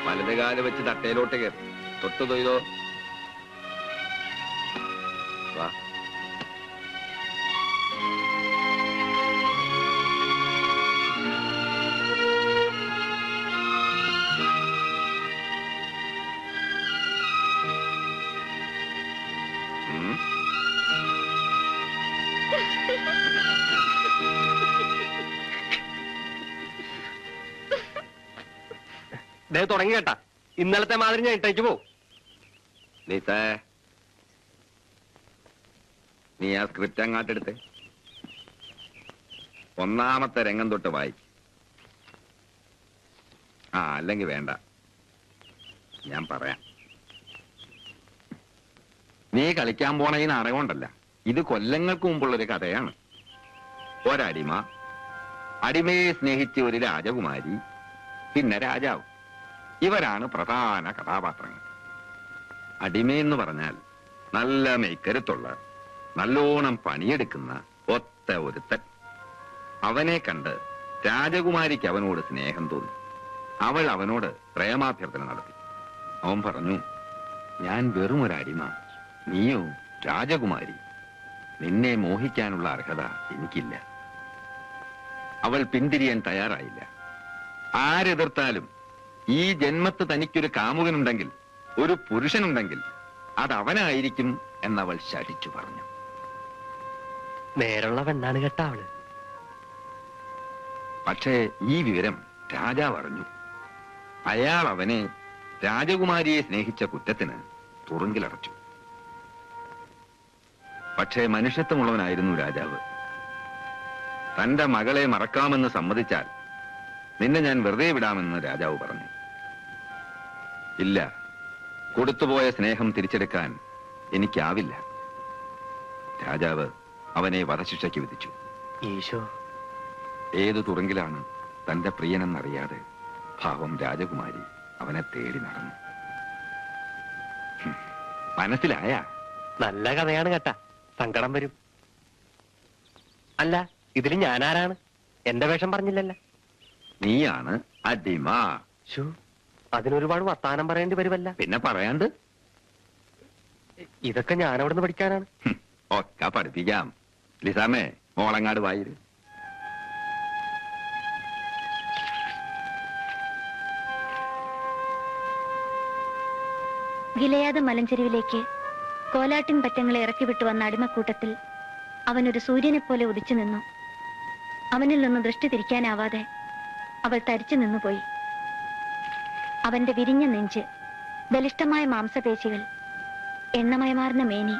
വലതുകാല് വെച്ച് തട്ടയിലോട്ട് കയറി തൊട്ടു തൊയ്തോ. വാ. തുടങ്ങി കേട്ടാ, ഇന്നലത്തെ മാതിരി ഞാൻ ഇട്ടേക്ക് പോ. നീ ആ സ്ക്രിപ്റ്റ് അങ്ങാട്ടെടുത്ത് ഒന്നാമത്തെ രംഗം തൊട്ട് വായിക്കും. അല്ലെങ്കിൽ വേണ്ട, ഞാൻ പറയാം. നീ കളിക്കാൻ പോണ ഈ നാടകമുണ്ടല്ല, ഇത് കൊല്ലങ്ങൾക്ക് മുമ്പുള്ളൊരു കഥയാണ്. ഒരടിമ, അടിമയെ സ്നേഹിച്ച ഒരു രാജകുമാരി, പിന്നെ രാജാവ്. ഇവരാണ് പ്രധാന കഥാപാത്രങ്ങൾ. അടിമയെന്ന് പറഞ്ഞാൽ നല്ല മെയ്ക്കരുത്തുള്ള, നല്ലോണം പണിയെടുക്കുന്ന ഒത്ത ഒരുത്തൻ. അവനെ കണ്ട് രാജകുമാരിക്ക് അവനോട് സ്നേഹം തോന്നി. അവൾ അവനോട് പ്രേമാഭ്യർത്ഥന നടത്തി. അവൻ പറഞ്ഞു, ഞാൻ വെറും ഒരു അടിമ, നീയോ രാജകുമാരി, നിന്നെ മോഹിക്കാനുള്ള അർഹത എനിക്കില്ല. അവൾ പിന്തിരിയാൻ തയ്യാറായില്ല. ആരെതിർത്താലും ഈ ജന്മത്ത് തനിക്കൊരു കാമുകനുണ്ടെങ്കിൽ, ഒരു പുരുഷനുണ്ടെങ്കിൽ അതവനായിരിക്കും എന്നവൾ ശഠിച്ചു പറഞ്ഞു. നേരുള്ള പെണ്ണാണ് കേട്ടാ അവള്. പക്ഷേ ഈ വിവരം രാജാവ് അറിഞ്ഞു. അയാൾ അവനെ രാജകുമാരിയെ സ്നേഹിച്ച കുറ്റത്തിന് തുറുങ്കിലടച്ചു. പക്ഷേ മനുഷ്യത്വമുള്ളവനായിരുന്നു രാജാവ്. തന്റെ മകളെ മറക്കാമെന്ന് സമ്മതിച്ചാൽ നിന്നെ ഞാൻ വെറുതെ വിടാമെന്ന് രാജാവ് പറഞ്ഞു. ഇല്ല, കൊടുത്തുപോയ സ്നേഹം തിരിച്ചെടുക്കാൻ എനിക്കാവില്ല. രാജാവ് അവനെ വധശിക്ഷയ്ക്ക് വിധിച്ചു. ഈശോ, ഏതു തുറങ്കിലാണ് തന്റെ പ്രിയനെന്നറിയാതെ ഭാവം രാജകുമാരി അവനെ തേടി നടന്നു. മനസ്സിലായ? നല്ല കഥയാണ് കേട്ടാ, സങ്കടം വരും. അല്ല, ഇതിൽ ഞാനാരാണ്? എന്റെ വേഷം പറഞ്ഞില്ലല്ലോ. നീയാണ് അടിമ. അതിനൊരുപാട് വർത്താനം പറയേണ്ടി വരുമല്ല. പിന്നെ പറയാണ്ട്. ഇതൊക്കെ ഞാൻ അവിടുന്ന് പഠിക്കാനാണ്. ഒക്കെ പഠിപ്പിക്കാം. ലിസാമേ, മോളങ്ങാട് വായിര്. ഗിലയാദ് മലഞ്ചെരുവിലേക്ക് കോലാട്ടിൻ പറ്റങ്ങളെ ഇറക്കി വിട്ടു വന്ന അടിമക്കൂട്ടത്തിൽ അവനൊരു സൂര്യനെ പോലെ ഉദിച്ചു നിന്നു. അവനിൽ നിന്ന് ദൃഷ്ടി തിരിക്കാനാവാതെ അവൾ തരിച്ചു നിന്നുപോയി. അവന്റെ വിരിഞ്ഞ നെഞ്ച്, ബലിഷ്ഠമായ മാംസപേശികൾ, എണ്ണമയമാർന്ന മേനി.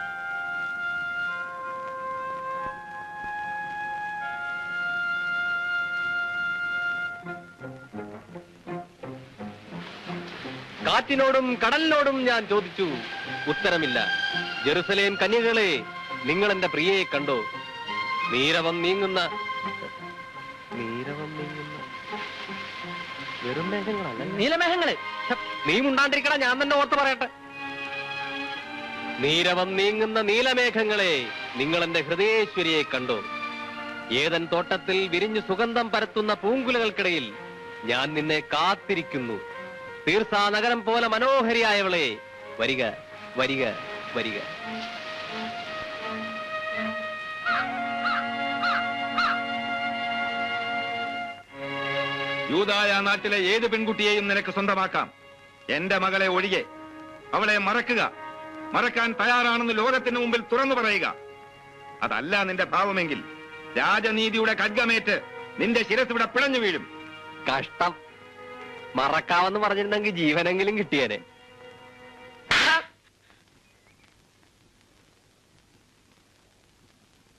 കാറ്റിനോടും കടലിനോടും ഞാൻ ചോദിച്ചു, ഉത്തരമില്ല. ജെറുസലേം കന്യകളെ, നിങ്ങൾ എന്റെ പ്രിയയെ കണ്ടോ? നീരവം നീങ്ങുന്ന വെറും മേഘങ്ങളല്ല, നീലമേഘങ്ങളെ. നീ മുണ്ടാണ്ടിരിക്കണ, ഞാൻ തന്നെ ഓർത്ത് പറയട്ടെ. നീരവം നീങ്ങുന്ന നീലമേഘങ്ങളെ, നിങ്ങൾ എന്റെ ഹൃദയേശ്വരിയെ കണ്ടോ? ഏതൻ തോട്ടത്തിൽ വിരിഞ്ഞു സുഗന്ധം പരത്തുന്ന പൂങ്കുലകൾക്കിടയിൽ ഞാൻ നിന്നെ കാത്തിരിക്കുന്നു. തീർസാ നഗരം പോലെ മനോഹരിയായവളെ, വരിക വരിക വരിക. യൂദായ നാട്ടിലെ ഏത് പെൺകുട്ടിയെയും നിനക്ക് സ്വന്തമാക്കാം, എന്റെ മകളെ ഒഴികെ. അവളെ മറക്കുക, മറക്കാൻ തയ്യാറാണെന്ന് ലോകത്തിന് മുമ്പിൽ തുറന്നു പറയുക. അതല്ല നിന്റെ ഭാവമെങ്കിൽ രാജനീതിയുടെ ഖഡ്ഗമേറ്റ് നിന്റെ ശിരസ് ഇവിടെ പിടഞ്ഞു വീഴും. കഷ്ടം, മറക്കാവെന്ന് പറഞ്ഞിരുന്നെങ്കിൽ ജീവനെങ്കിലും കിട്ടിയേനെ.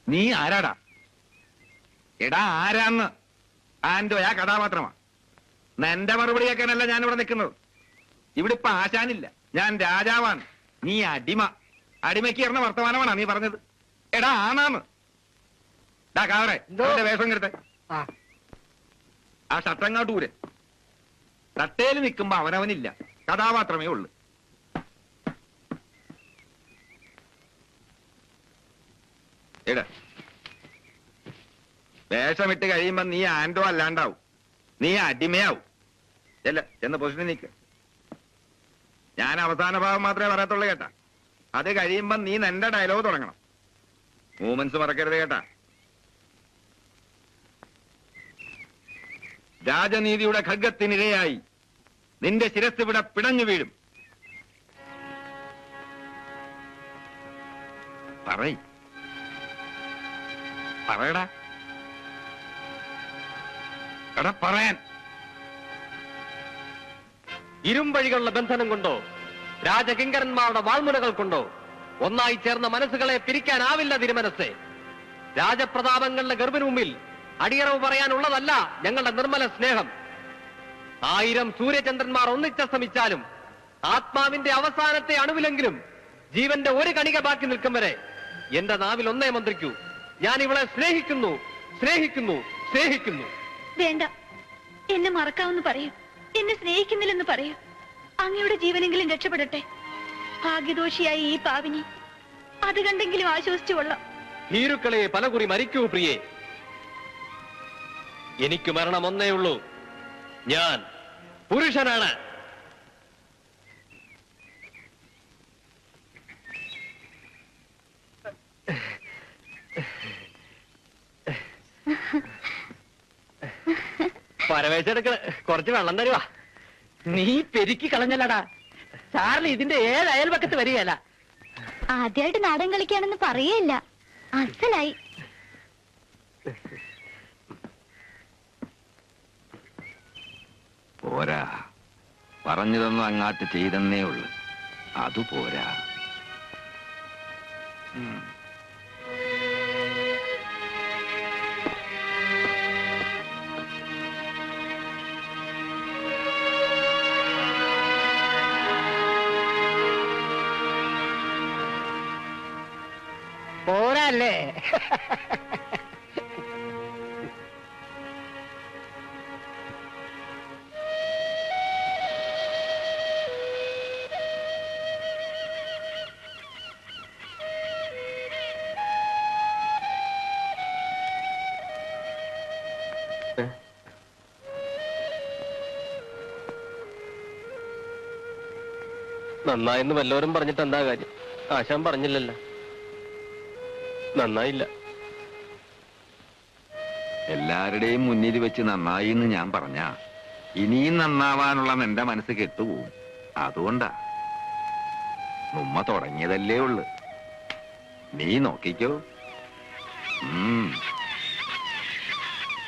നീ ആരാടാ? എടാ ആരാന്ന് ആൻഡോ ആ കഥാപാത്രമാ. എന്റെ മറുപടി കേൾക്കാനല്ല ഞാൻ ഇവിടെ നിൽക്കുന്നത്. ഇവിടെ ഇപ്പൊ ആശാനില്ല, ഞാൻ രാജാവാണ്. നീ അടിമ. അടിമയ്ക്ക് ഇറന്ന വർത്തമാനമാണ് നീ പറഞ്ഞത്. എടാ ആണാന്ന്. ഡാ കാവറെ, വേഷം കെടുത്തെ. ആ ഷട്ടങ്ങാട്ടൂര് തട്ടേല് നിൽക്കുമ്പോ അവനവനില്ല, കഥാപാത്രമേ ഉള്ളു. ഇട. വേഷമിട്ട് കഴിയുമ്പോ നീ ആൻഡോ അല്ലാണ്ടാവും, നീ അടിമയാവും. ചെന്ന് പൊസിഷനിൽ നിൽക്ക്. ഞാൻ അവസാന ഭാഗം മാത്രമേ പറയത്തുള്ളൂ കേട്ടാ. അത് കഴിയുമ്പോ നീ നിന്റെ ഡയലോഗ് തുടങ്ങണം. മൂമെന്റ്സ് മറക്കരുത് കേട്ടാ. രാജനീതിയുടെ ഖഡ്ഗത്തിനിരയായി നിന്റെ ശിരസ് ഇവിടെ പിടഞ്ഞു വീഴും. പറയടാ, എടാ പറയാൻ. ഇരുമ്പഴികളുടെ ബന്ധനം കൊണ്ടോ രാജകിങ്കരന്മാരുടെ വാൾമുനകൾ കൊണ്ടോ ഒന്നായി ചേർന്ന മനസ്സുകളെ പിരിക്കാനാവില്ല തിരുമനസ്സേ. രാജപ്രതാപങ്ങളുടെ ഗർഭിന് മുമ്പിൽ അടിയറവ് പറയാനുള്ളതല്ല ഞങ്ങളുടെ നിർമ്മല സ്നേഹം. 1000 സൂര്യചന്ദ്രന്മാർ ഒന്നിച്ചസ്തമിച്ചാലും ആത്മാവിന്റെ അവസാനത്തെ അണുവിലെങ്കിലും ജീവന്റെ ഒരു കണിക ബാക്കി നിൽക്കും വരെ എന്റെ നാവിൽ ഒന്നേ മന്ത്രിക്കൂ, ഞാൻ ഇവളെ സ്നേഹിക്കുന്നു, സ്നേഹിക്കുന്നു, സ്നേഹിക്കുന്നു. വേണ്ട, എന്നെ മറക്കാമെന്ന് പറയൂ, എന്നെ സ്നേഹിക്കുന്നില്ലെന്ന് പറയൂ. അങ്ങയുടെ ജീവനെങ്കിലും രക്ഷപ്പെടട്ടെ. ഭാഗ്യദോഷിയായി ഈ പാവിനി അത് കണ്ടെങ്കിലും ആശ്വസിച്ചു കൊള്ളാം. ഭീരുക്കളെ പലകുറി മരിക്കൂ പ്രിയേ. എനിക്ക് മരണം ഒന്നേ ഉള്ളൂ, ഞാൻ പുരുഷനാണ്. പരവേശെടുക്കള്, കുറച്ച് വെള്ളം തരുവാ. നീ പെരുക്കി കളഞ്ഞല്ലടാ. ചാർലി ഇതിന്റെ 7 അയൽപക്കത്ത് വരികയല്ല. ആദ്യമായിട്ട് നാടൻ കളിക്കാണെന്ന് പറയേയില്ല, അസലായി. പോരാ, പറഞ്ഞതൊന്നും അങ്ങാട്ട് ചെയ്തെന്നേ ഉള്ളു, അതുപോരാ. പോരല്ലേ? നന്നായെന്ന് വല്ലവരും പറഞ്ഞിട്ട് എന്താ കാര്യം? ആശാൻ പറഞ്ഞില്ലല്ലോ. നന്നായില്ല. എല്ലാവരുടെയും മുന്നിൽ വെച്ച് നന്നായി എന്ന് ഞാൻ പറഞ്ഞ ഇനിയും നന്നാവാനുള്ള എന്റെ മനസ്സ് കെട്ടുപോകും. അതുകൊണ്ടാ. ഉമ്മ തുടങ്ങിയതല്ലേ ഉള്ളു, നീ നോക്കിക്കോ.